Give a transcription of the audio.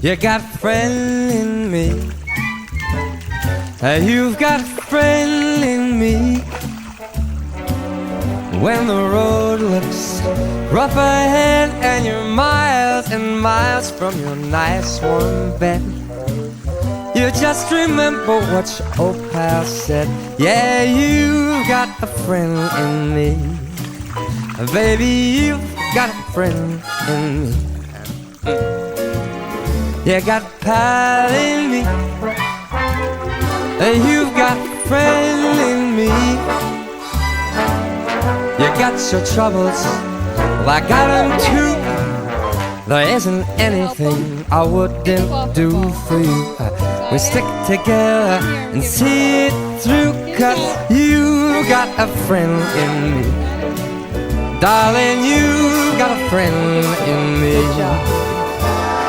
You got a friend in me. You've got a friend in me. When the road looks rough ahead and you're miles and miles from your nice warm bed, you just remember what your old pal said. Yeah, you've got a friend in me. Baby, you've got a friend in me. You got a pal in me. You've got a friend in me. You got your troubles, well, I got them too. There isn't anything I wouldn't do for you. We stick together and see it through, 'cause you got a friend in me. Darling, you got a friend in me.